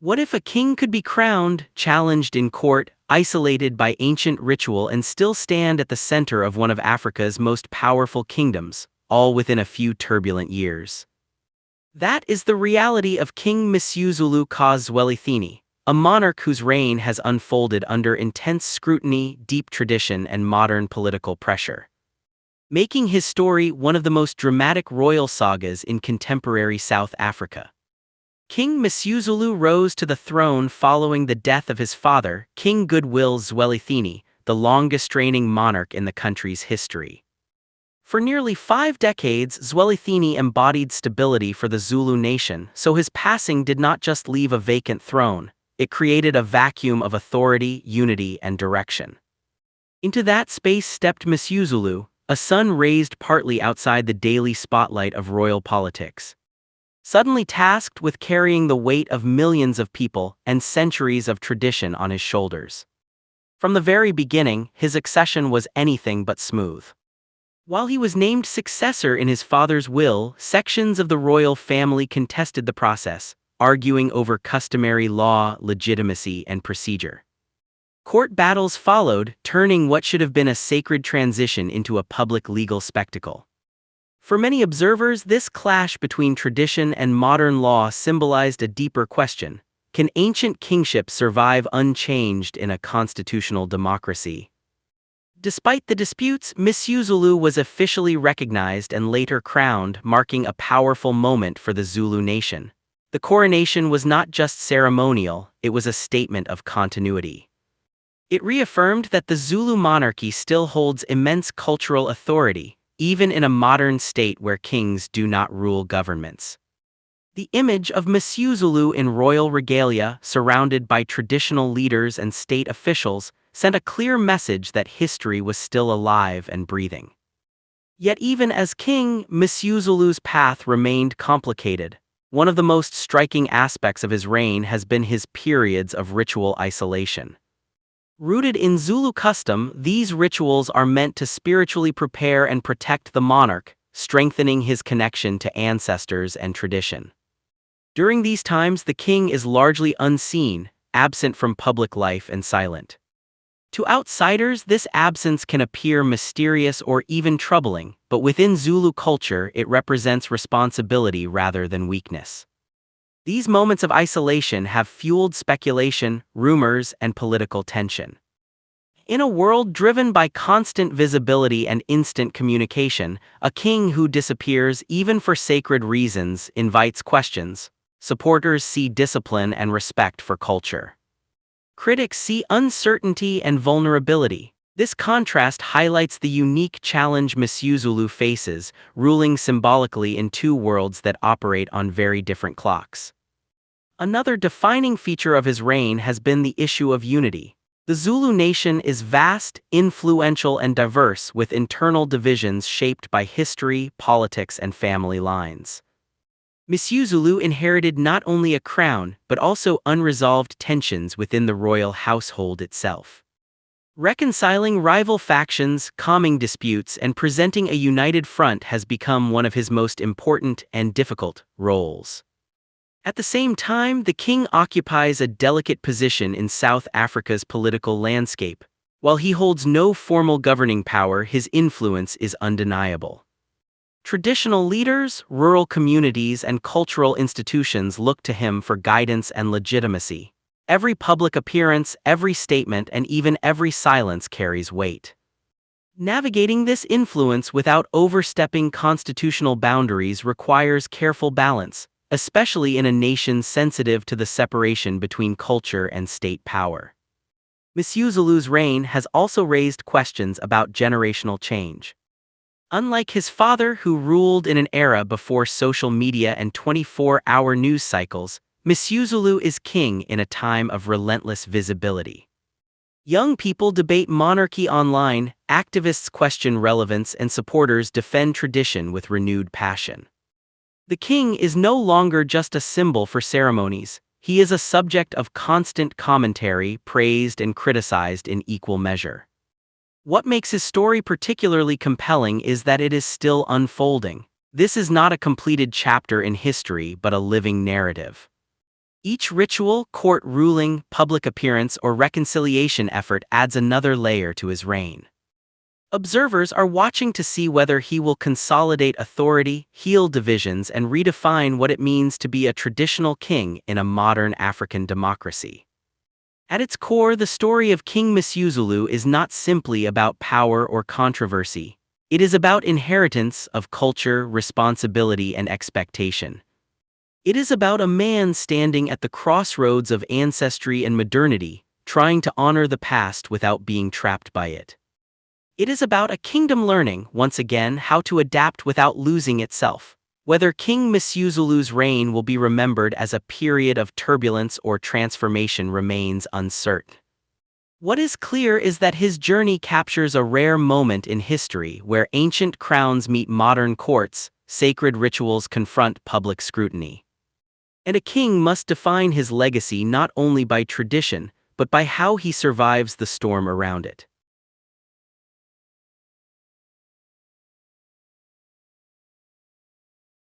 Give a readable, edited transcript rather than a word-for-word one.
What if a king could be crowned, challenged in court, isolated by ancient ritual, and still stand at the center of one of Africa's most powerful kingdoms, all within a few turbulent years? That is the reality of King Misuzulu Zwelithini, a monarch whose reign has unfolded under intense scrutiny, deep tradition, and modern political pressure, making his story one of the most dramatic royal sagas in contemporary South Africa. King Misuzulu rose to the throne following the death of his father, King Goodwill Zwelithini, the longest-reigning monarch in the country's history. For nearly 5 decades, Zwelithini embodied stability for the Zulu nation, so his passing did not just leave a vacant throne, it created a vacuum of authority, unity, and direction. Into that space stepped Misuzulu, a son raised partly outside the daily spotlight of royal politics, suddenly tasked with carrying the weight of millions of people and centuries of tradition on his shoulders. From the very beginning, his accession was anything but smooth. While he was named successor in his father's will, sections of the royal family contested the process, arguing over customary law, legitimacy, and procedure. Court battles followed, turning what should have been a sacred transition into a public legal spectacle. For many observers, this clash between tradition and modern law symbolized a deeper question: can ancient kingship survive unchanged in a constitutional democracy? Despite the disputes, Misuzulu was officially recognized and later crowned, marking a powerful moment for the Zulu nation. The coronation was not just ceremonial, it was a statement of continuity. It reaffirmed that the Zulu monarchy still holds immense cultural authority, even in a modern state where kings do not rule governments. The image of Misuzulu in royal regalia, surrounded by traditional leaders and state officials, sent a clear message that history was still alive and breathing. Yet even as king, Misuzulu's path remained complicated. One of the most striking aspects of his reign has been his periods of ritual isolation. Rooted in Zulu custom, these rituals are meant to spiritually prepare and protect the monarch, strengthening his connection to ancestors and tradition. During these times, the king is largely unseen, absent from public life and silent. To outsiders, this absence can appear mysterious or even troubling, but within Zulu culture, it represents responsibility rather than weakness. These moments of isolation have fueled speculation, rumors, and political tension. In a world driven by constant visibility and instant communication, a king who disappears even for sacred reasons invites questions. Supporters see discipline and respect for culture. Critics see uncertainty and vulnerability. This contrast highlights the unique challenge Misuzulu faces, ruling symbolically in two worlds that operate on very different clocks. Another defining feature of his reign has been the issue of unity. The Zulu nation is vast, influential, and diverse, with internal divisions shaped by history, politics, and family lines. Misuzulu inherited not only a crown, but also unresolved tensions within the royal household itself. Reconciling rival factions, calming disputes, and presenting a united front has become one of his most important and difficult roles. At the same time, the king occupies a delicate position in South Africa's political landscape. While he holds no formal governing power, his influence is undeniable. Traditional leaders, rural communities, and cultural institutions look to him for guidance and legitimacy. Every public appearance, every statement, and even every silence carries weight. Navigating this influence without overstepping constitutional boundaries requires careful balance, especially in a nation sensitive to the separation between culture and state power. Misuzulu's reign has also raised questions about generational change. Unlike his father, who ruled in an era before social media and 24-hour news cycles, Misuzulu is king in a time of relentless visibility. Young people debate monarchy online, activists question relevance, and supporters defend tradition with renewed passion. The king is no longer just a symbol for ceremonies, he is a subject of constant commentary, praised and criticized in equal measure. What makes his story particularly compelling is that it is still unfolding. This is not a completed chapter in history but a living narrative. Each ritual, court ruling, public appearance, or reconciliation effort adds another layer to his reign. Observers are watching to see whether he will consolidate authority, heal divisions, and redefine what it means to be a traditional king in a modern African democracy. At its core, the story of King Misuzulu is not simply about power or controversy. It is about inheritance of culture, responsibility, and expectation. It is about a man standing at the crossroads of ancestry and modernity, trying to honor the past without being trapped by it. It is about a kingdom learning, once again, how to adapt without losing itself. Whether King Misuzulu's reign will be remembered as a period of turbulence or transformation remains uncertain. What is clear is that his journey captures a rare moment in history where ancient crowns meet modern courts, sacred rituals confront public scrutiny. And a king must define his legacy not only by tradition, but by how he survives the storm around it.